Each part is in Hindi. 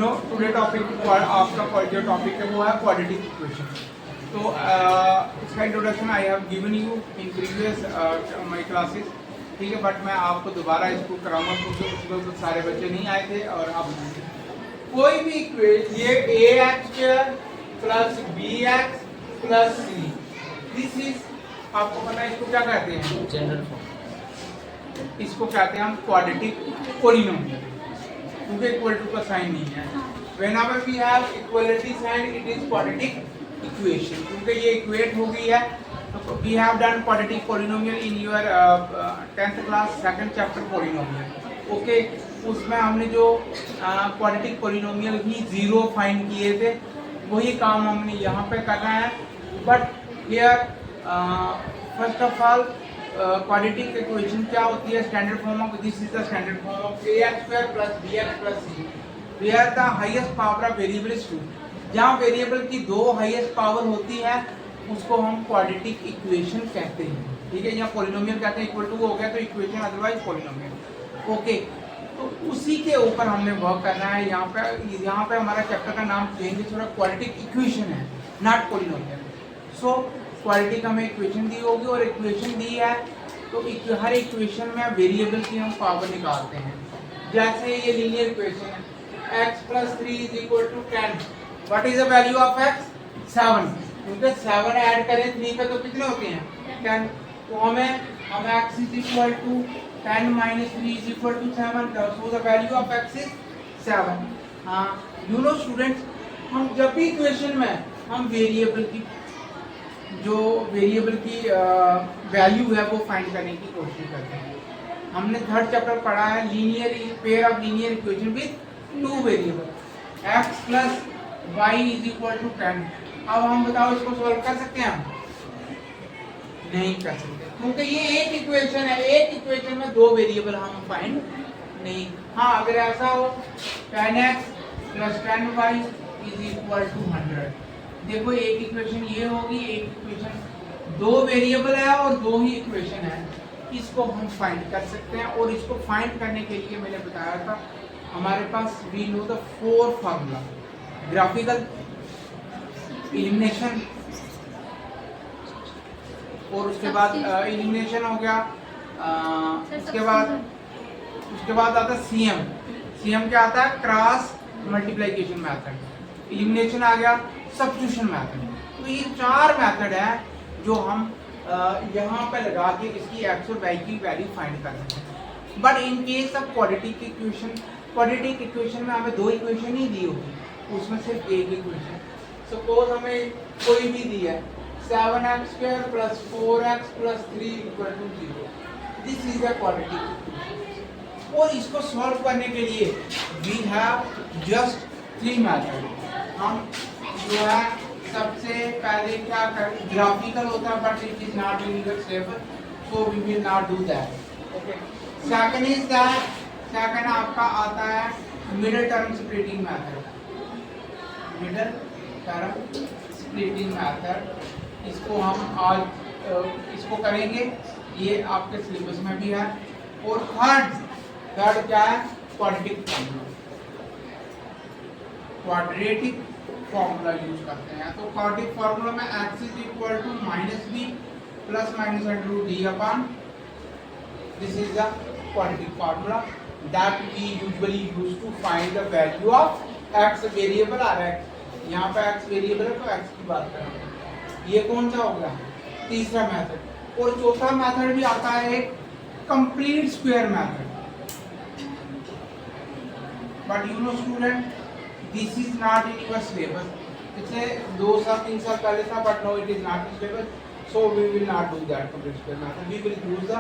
नो टुडे टॉपिक आपका जो टॉपिक है वो है क्वाड्रेटिक इक्वेशन। तो इसका introduction I have given you in previous my classes, ठीक है, बट मैं आपको दोबारा इसको कराऊंगा क्योंकि उसमें तो सारे बच्चे नहीं आए थे। और अब कोई भी इक्वेशन, ये ax² plus bx plus c, this is, आपको पता है इसको क्या कहते हैं? General form. इसको कहते हैं हम क्वाड्रेटिक पोलिनोमियल, क्योंकि इक्वल टू का साइन नहीं है। Whenever we have equality sign it is quadratic equation, क्योंकि ये इक्वेट हो गई है। तो we have done quadratic polynomial in your 10th class second chapter polynomial, okay. उसमें हमने जो क्वाड्रेटिक पोलिनोमियल ही जीरो फाइंड किए थे, वही काम हमने यहाँ पे करना है। But here first of all quadratic equation क्या होती है? Standard form of, this is the standard form of ax² plus bx plus c, where the highest power of variable is 2। जहाँ वेरिएबल की दो हाईएस्ट पावर होती है उसको हम क्वाड्रेटिक इक्वेशन कहते हैं, ठीक है। यहाँ पोलिनोमियल कहते हैं, इक्वल टू हो गया तो इक्वेशन, अदरवाइज पोलिनोमियल, ओके। तो उसी के ऊपर हमने वर्क करना है। यहाँ पे हमारा चैप्टर का नाम चेंज है, थोड़ा क्वाड्रेटिक इक्वेशन है, नॉट पोलिनोमियल। सो क्वाड्रेटिक हमें इक्वेशन दी होगी, और इक्वेशन दी है तो हर इक्वेशन में वेरिएबल की हम पावर निकालते हैं। जैसे ये लीनियर इक्वेशन है, x plus 3 is equal to 10, what is the value of x? 7, क्योंकि 7 ऐड करें 3 पे तो कितने होते हैं? 10। तो हम x is equal to 10 minus 3 is equal to 7, so the value of x is 7। हाँ, यू नो स्टूडेंट्स, हम जब भी इक्वेशन में हम वेरिएबल की वैल्यू है वो फाइंड करने की कोशिश करते हैं। हमने थर्ड चैप्टर पढ़ा है linear pair of linear equation with 2 variable, x plus y is equal to 10। अब हम बताओ इसको सॉल्व कर सकते हैं? हम नहीं कर सकते, क्योंकि ये एक इक्वेशन है, एक इक्वेशन में दो वेरिएबल हम फाइंड नहीं। हाँ, अगर ऐसा हो 10x plus 10y is equal to 100, देखो एक इक्वेशन ये होगी, एक इक्वेशन दो वेरिएबल है और दो ही इक्वेशन है, इसको हम फाइंड कर सकते हैं। और इसको फाइंड करने के लिए मैंने बताया था हमारे पास we know the 4 formula: graphical, elimination, और उसके बाद एलिमिनेशन हो गया, उसके बाद आता है सीएम। सीएम क्या आता है? Cross multiplication method. एलिमिनेशन आ गया सब्स्टिट्यूशन मेथड। तो ये 4 मेथड है जो हम यहाँ पे लगा के इसकी x और y की वैल्यू फाइंड कर सकते हैं। But in case of quadratic equation में हमें 2 इक्वेशन ही दी होगी, उसमें सिर्फ एक इक्वेशन। सपोज हमें कोई भी दी है 7x² plus 4x plus 3 equal to 0, this is the quadratic equation. और इसको सॉल्व करने के लिए वी हैव जस्ट 3 मेथड। हम जो है सबसे पहले क्या कर, ग्राफिकल होता है but it is not linear stable, so we will not do that, okay. Second is that, second आपका आता है middle term splitting method. Middle term splitting method, इसको हम आज इसको करेंगे, ये आपके सिलेबस में भी है। और थर्ड क्या है? क्वाड्रेटिक फॉर्मूला यूज करते हैं। तो क्वाड्रेटिक फॉर्मूला में x is equal to minus B plus minus under D upon, this is the quadratic formula that we usually use to find the value of x variable और x। यहाँ पे x वेरिएबल है तो x की बात करेंगे। ये कौन सा हो गया? तीसरा मेथड। और चौथा मेथड भी आता है एक complete square method. But you know student, this is not in your syllabus. पिछले 2-3 साल पहले था, but no it is not in syllabus, so we will not do that complete square method. We will use the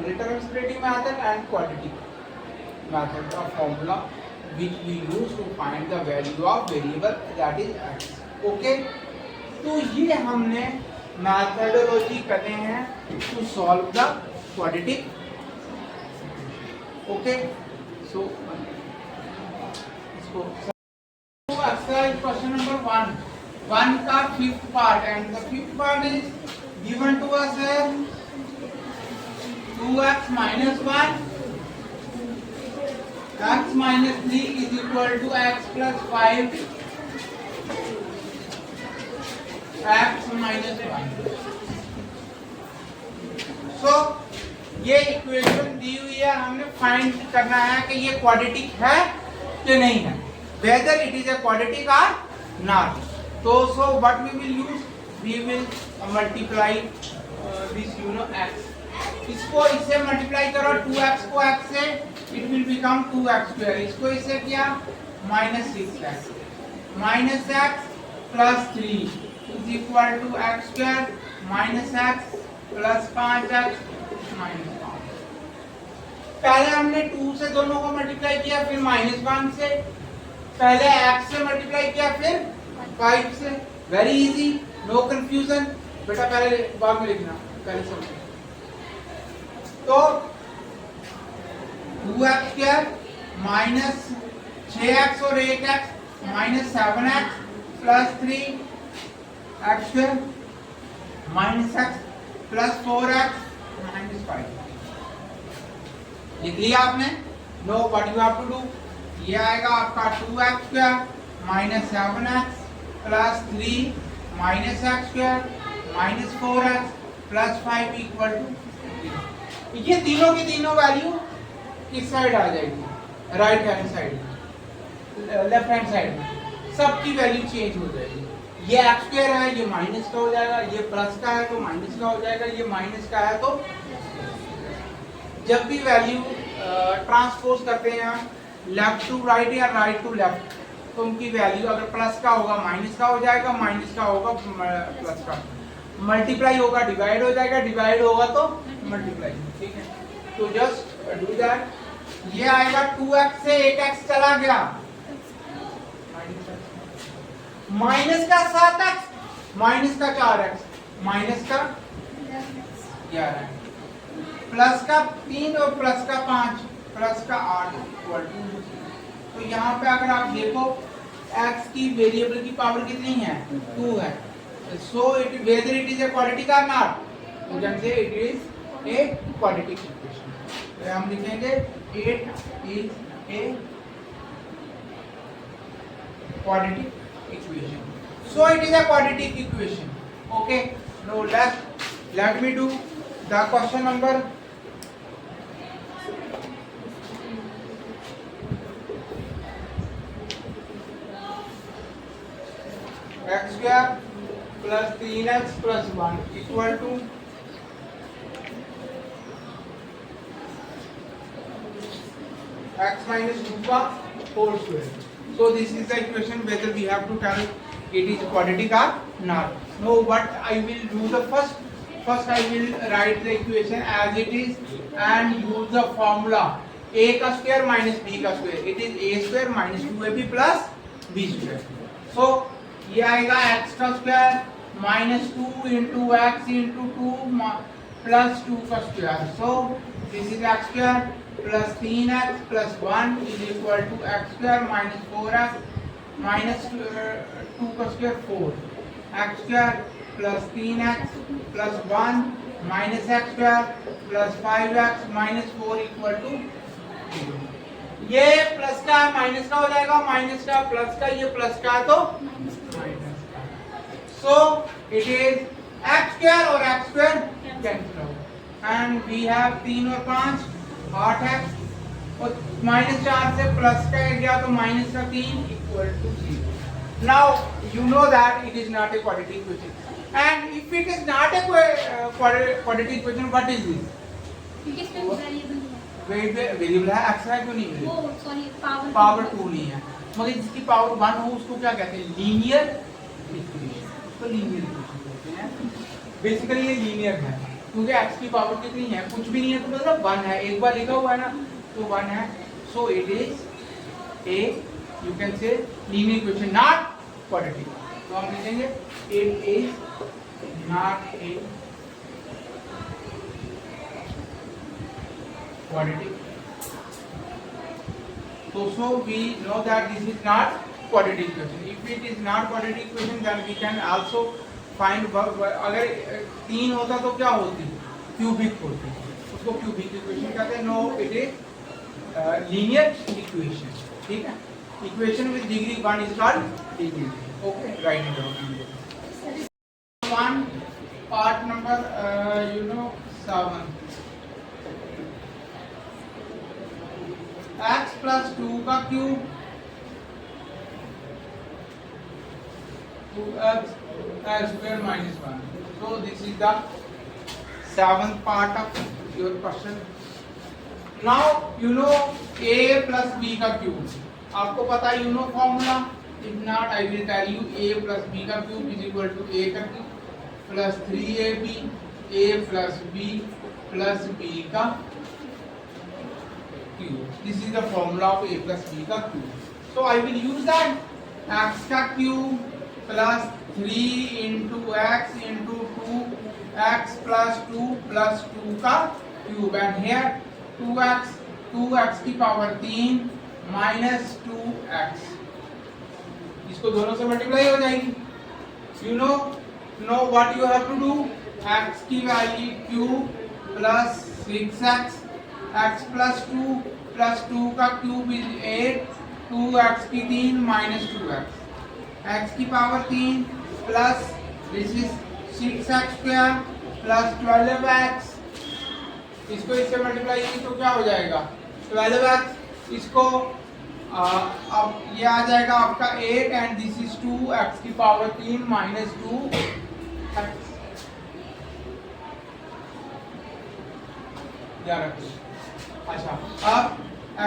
return splitting method and quadratic method of formula which we use to find the value of variable that is x, okay। तो ये हमने methodology करते हैं to solve the quadratic, okay। so इसको exercise question number 1 का 5th part, and the 5th part is given to us as 2x minus 1 x minus 3 is equal to x plus 5 x minus 1. So ये इक्वेशन दी हुई है, हमने फाइंड करना है कि ये क्वाड्रेटिक है कि नहीं है, whether it is a quadratic or not. So what we will use, we will multiply this x. इसको इससे मल्टीप्लाई करो, 2x को x से, it will become 2x square. इसको इससे किया -6x minus x plus 3 is equal to x square minus x plus 5x minus 5. पहले हमने 2 से दोनों को मल्टीप्लाई किया, फिर -1 से, पहले x से मल्टीप्लाई किया, फिर 5 से. Very easy, no confusion. बेटा पहले बाद में लिखना, पहले समझो. तो 2x स्क्वायर माइनस 6x और 8x minus 7x plus 3x square minus x plus 4x minus 5. लिख लिया आपने? No, what you have to do, ये आएगा आपका 2x square minus 7x plus 3 minus x square minus 4x plus 5 equal to. ये तीनों की तीनों वैल्यू किस साइड आ जाएगी, right hand side, left hand side में सबकी वैल्यू चेंज हो जाएगी. ये x स्क्वायर है, ये माइनस का हो जाएगा, ये प्लस का है तो माइनस का हो जाएगा, ये माइनस का है तो. जब भी वैल्यू ट्रांसपोज करते हैं हम लेफ्ट टू राइट या राइट टू लेफ्ट, तो उनकी वैल्यू अगर प्लस का होगा माइनस का हो जाएगा, माइनस का होगा प्लस का, मल्टीप्लाई होगा डिवाइड हो जाएगा, डिवाइड होगा तो मल्टीप्लाई. ठीक है, तो जस्ट डू दैट. ये आएगा 2x से 8x चला गया, माइनस का 7x माइनस का 4x माइनस का 11 प्लस का 3 और प्लस का 5 प्लस का 8 इक्वल टू. तो यहाँ पे अगर आप देखो x की वेरिएबल की पावर कितनी है, 2 है. So it whether it is a quadratic or not, you can say it is a quadratic equation. तो हम लिखेंगे 8 is a quadratic equation. So it is a quadratic equation. Okay. Now let me do the question number. X square plus 3x plus 1 equal to x minus 2 का whole square. So this is the equation whether we have to tell it is quadratic or not. No, but I will do the first I will write the equation as it is and use the formula a का square minus b का square. It is a square minus 2ab plus b square. So ये आएगा x का square minus 2 into x into 2 plus 2 का square. So this is x square plus 3x plus 1 is equal to x square minus 4x minus 2 का square 4 x square plus 3x plus 1 minus x square plus 5x minus 4 equal to 0. ये प्लस का माइनस का हो जाएगा, माइनस का प्लस का, ये प्लस का तो माइनस का. सो इट इज एक्स स्क्वायर और एक्स स्क्वायर कैंसिल हो एंड वी हैव 3 और 5 8x और माइनस 4 से प्लस का गया तो माइनस का 3 equal to 0. Now you know that it is not a quadratic equation and if it is not a quadratic equation what is this? Variable है, एक्स है क्यों नहीं? वो सॉरी पावर 2 नहीं है, मगर जिसकी पावर 1 हो उसको क्या कहते हैं? Linear equation. उसको लीनियर इक्वेशन कहते हैं. बेसिकली ये लीनियर है क्योंकि x की पावर कितनी है, कुछ भी नहीं है तो मतलब 1 है, एक बार लिखा हुआ है ना तो 1 है. सो it is A you can say linear equation not quadratic. तो हम लिखेंगे it is not A quadratic. So we know that this is not quadratic equation. If it is not quadratic equation, then we can also find अगर 3 होता तो क्या होती? क्यूबिक होती. उसको क्यूबिक इक्वेशन कहते हैं. No, it is linear equation. ठीक है, equation with degree 1 is called linear. Okay, write it down. One part number 7. x plus 2 का cube 2x square minus 1. So this is the 7th part of your question. Now you know a plus b का क्यूब. आपको पता है formula. If not, I will tell you. A plus b का cube is equal to a का cube plus 3ab a plus b plus b का cube. This is the formula of a plus b का cube. So I will use that. X का cube plus 3 into x into 2x plus 2 plus 2 का क्यूब. And here 2x की पावर 3 minus 2x. इसको दोनों से मल्टीप्लाई हो जाएगी. You know what you have to do. X की value cube plus 6x x plus 2 का क्यूब इज 8. 2x की 3 minus 2x. x की power 3 plus this is 6x square plus 12x. इसको इससे मल्टीप्लाई की तो क्या हो जाएगा 12x. इसको अब ये आ जाएगा आपका 8 एंड दिस इज 2x की पावर 3 minus 2x. याद रखिए. अच्छा, अब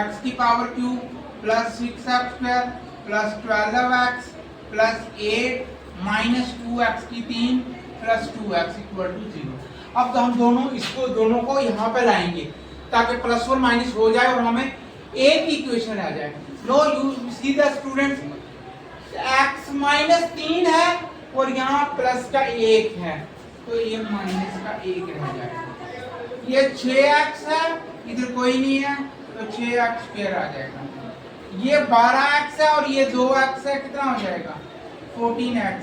x की power cube plus 6x square plus 12x plus 8 minus 2x की 3 प्लस 2x इक्वल टू 0. अब हम दोनों को यहाँ पे लाएंगे ताकि प्लस और माइनस हो जाए और हमें एक इक्वेशन आ जाए. No you see the students, x minus 3 है और यहाँ प्लस का 1 है तो ये माइनस का 1 रह जाएगा. ये 6x है, इधर कोई नहीं है तो 6x स्क्वायर आ जाएगा. ये 12x है और ये 2x है, कितना हो जाएगा 14x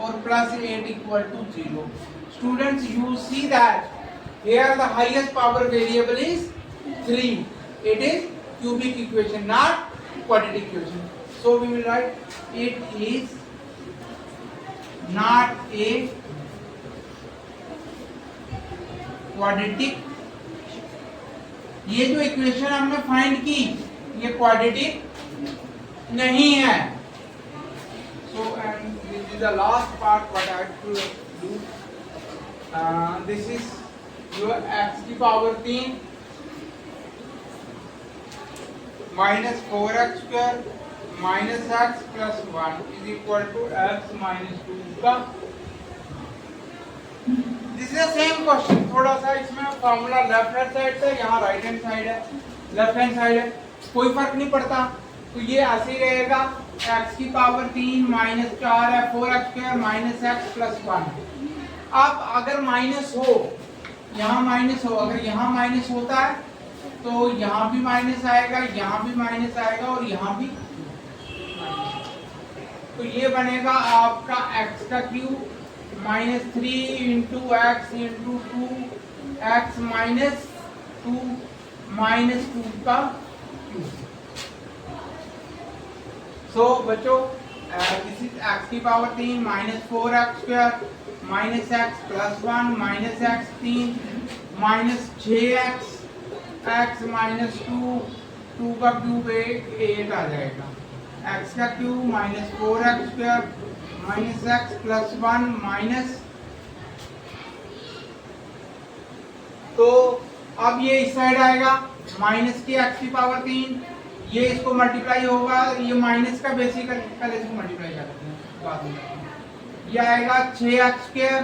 और plus 8 equal to 0. Students you see that here the highest power variable is 3. It is cubic equation not quadratic equation. So we will write it is not a quadratic. ये जो इक्वेशन हमने फाइंड की ये क्वाड्रेटिक नहीं है. So and this is the last part what I have to do. This is your x की power 3 minus 4x square minus x plus 1 is equal to x minus 2 का. This is the same question. थोड़ा सा इसमें फॉर्मूला लेफ्ट हैंड साइड से, यहाँ राइट हैंड साइड है, लेफ्ट हैंड साइड है, कोई फर्क नहीं पड़ता. तो ये ऐसे ही रहेगा. x की पावर 3 माइनस 4 है 4x square minus x plus 1. अब अगर माइनस हो, यहाँ माइनस हो, अगर यहाँ माइनस होता है तो यहाँ भी माइनस आएगा, यहाँ भी माइनस आएगा और यहाँ भी माइनस. तो ये बनेगा आपका x का cube minus 3 into x into 2x minus 2 minus 2 का क्यूब. सो बच्चों दिस इज x की power 3 minus 4x square minus x plus 1 minus x 3 minus 6x x minus 2 का क्यूब 8 आ जाएगा. x का cube minus 4x square minus x plus 1 minus. तो अब ये इस साइड आएगा माइनस की x की पावर 3, ये इसको मल्टीप्लाई होगा, ये माइनस का बेसिकली पहले इसको मल्टीप्लाई करते हैं बाद में. ये आएगा 6x स्क्वायर,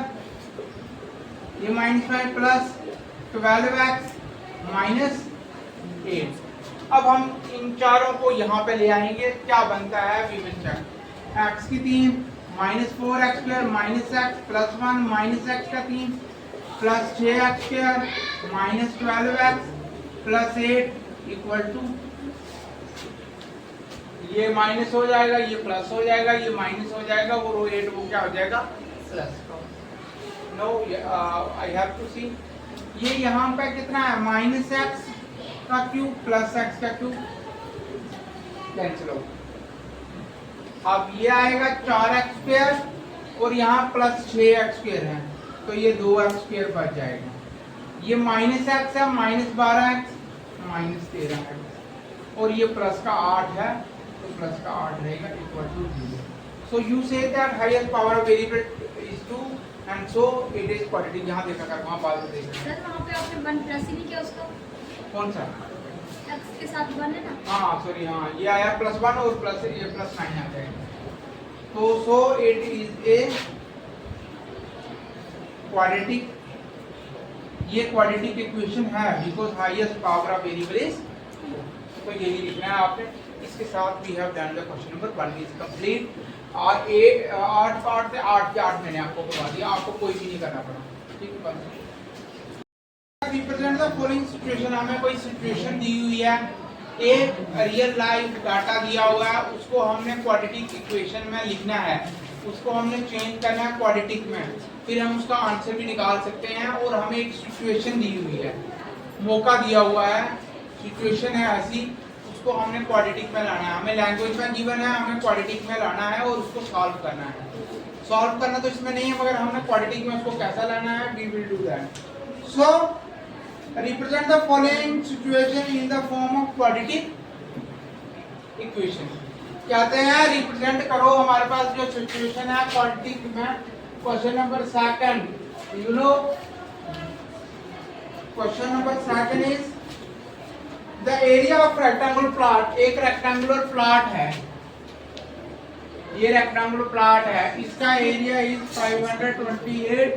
ये माइनस 5 प्लस 12x माइनस 8. अब हम इन चारों को यहाँ पे ले आएंगे, क्या बनता है वी विल चेक. x की 3 minus 4x square minus x plus 1 minus x का 3 plus 6x square minus 12x plus 8 equal to, ये माइनस हो जाएगा, ये प्लस हो जाएगा, ये माइनस हो जाएगा और वो 8 वो क्या हो जाएगा plus. No I have to see. ये यहाँ पे कितना है माइनस x का क्यूब प्लस एक्स का क्यूब कैंसिल हो। अब ये आएगा 4x² और यहाँ प्लस 6x² है तो ये 2x² बच जाएगा। ये माइनस एक्स है, -12x -13x और ये प्लस का 8 है तो प्लस का 8 रहेगा equal to 0। So you say that highest power of variable is 2 and so it is quadratic. यहाँ देखा कर वहाँ बाद में देखा सर वहाँ पे आपने 1 प्लस ही नहीं किया उसका, कौन सा x के साथ 1 है ना। हाँ सॉरी हाँ ये आया +1 और प्लस ये +9 आ जाएगा। तो so it is a quadratic. ये क्वाड्रेटिक इक्वेशन है because highest power of variable is, तो यही लिखना है आपने। इसके साथ we have done the question number 1 is complete. और 8 पार्ट से 8 के 8 मैंने आपको बता दिया, आपको कोई भी नहीं करना पड़ा। ठीक है, रिप्रेजेंट द फॉलोइंग सिचुएशन। हमें कोई सिचुएशन दी हुई है, एक रियल लाइफ डाटा दिया हुआ है, उसको हमने क्वाड्रेटिक इक्वेशन में लिखना है, उसको हमने चेंज करना है क्वाड्रेटिक में, फिर हम उसका आंसर भी निकाल सकते हैं। और हमें एक सिचुएशन दी हुई है, मौका दिया हुआ है, सिचुएशन है ऐसी, उसको हमने क्वाड्रेटिक में लाना है। हमें लैंग्वेज में गिवन है, हमें क्वाड्रेटिक में लाना है और उसको सॉल्व करना है। सॉल्व करना तो इसमें नहीं है, मगर हमने क्वाड्रेटिक में उसको कैसा लाना है, we will do that. So represent the following situation in the form of quadratic equation. कहते हैं रिप्रेजेंट करो हमारे पास जो सिचुएशन है क्वाड्रेटिक में। Question number 2 you know, question number 2 is the area of rectangular plot. एक रेक्टेंगुलर प्लॉट है, ये रेक्टेंगुलर प्लॉट है, इसका area is 528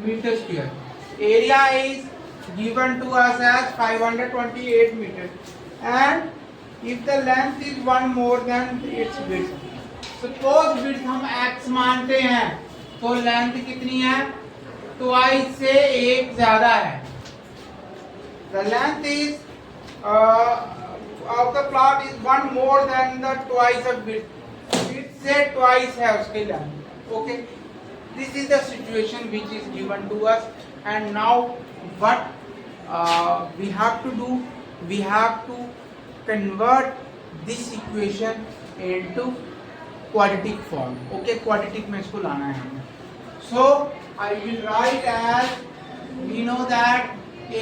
metre square. Area is given to us as 528 meters and if the length is 1 more than its width, suppose width हम x मानते हैं तो लेंथ कितनी है, twice से 1 ज्यादा है। the length is of the plot is 1 more than the twice of width, width से twice है उसकी length। okay, this is the situation which is given to us and now what we have to do, we have to convert this equation into quadratic form। okay, quadratic में इसको लाना है हमें। so I will write as, we know that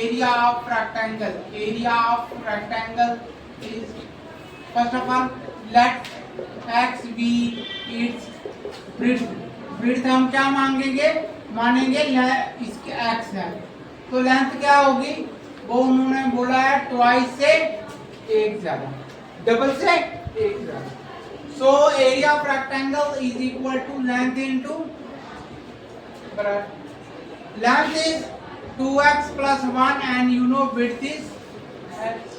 area of rectangle, area of rectangle is, first of all let x be its width। width हम क्या मांगेंगे, मानेंगे इसके x है तो लेंथ क्या होगी, वो उन्होंने बोला है ट्वाइस से 1 ज्यादा, डबल से 1 ज्यादा। So area of rectangle is equal to length into, length is 2x plus 1 and you know width is x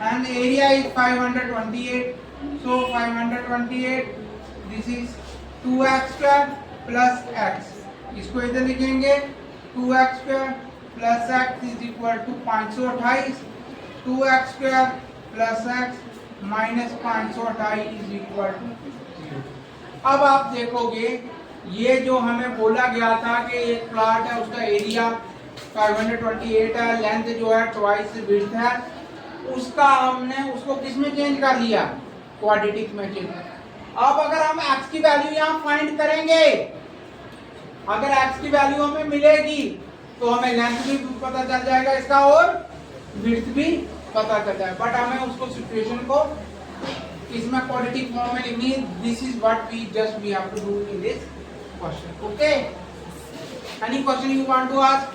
and area is 528, so 528 this is 2x square plus x। इसको इधर लिखेंगे 2x square plus x is equal to 528, 2x square plus x minus 528 is equal to 0। अब आप देखोगे ये जो हमें बोला गया था कि एक प्लॉट है उसका एरिया 528 है, लेंथ जो है ट्वाइस विड्थ है, उसका हमने उसको किस में चेंज कर लिया, क्वाड्रेटिक में चेंज। अब अगर हम x की वैल्यू यहाँ फाइंड करेंगे, अगर x की वैल्यू हमें मिलेगी तो हमें लेंथ भी पता चल जाएगा इसका और विड्थ भी पता चल जाएगा। बट हमें उसको सिचुएशन को इसमें क्वाड्रेटिक फॉर्म में लिखनी है। This is what we just we have to do in this question. Okay, any question you want to ask?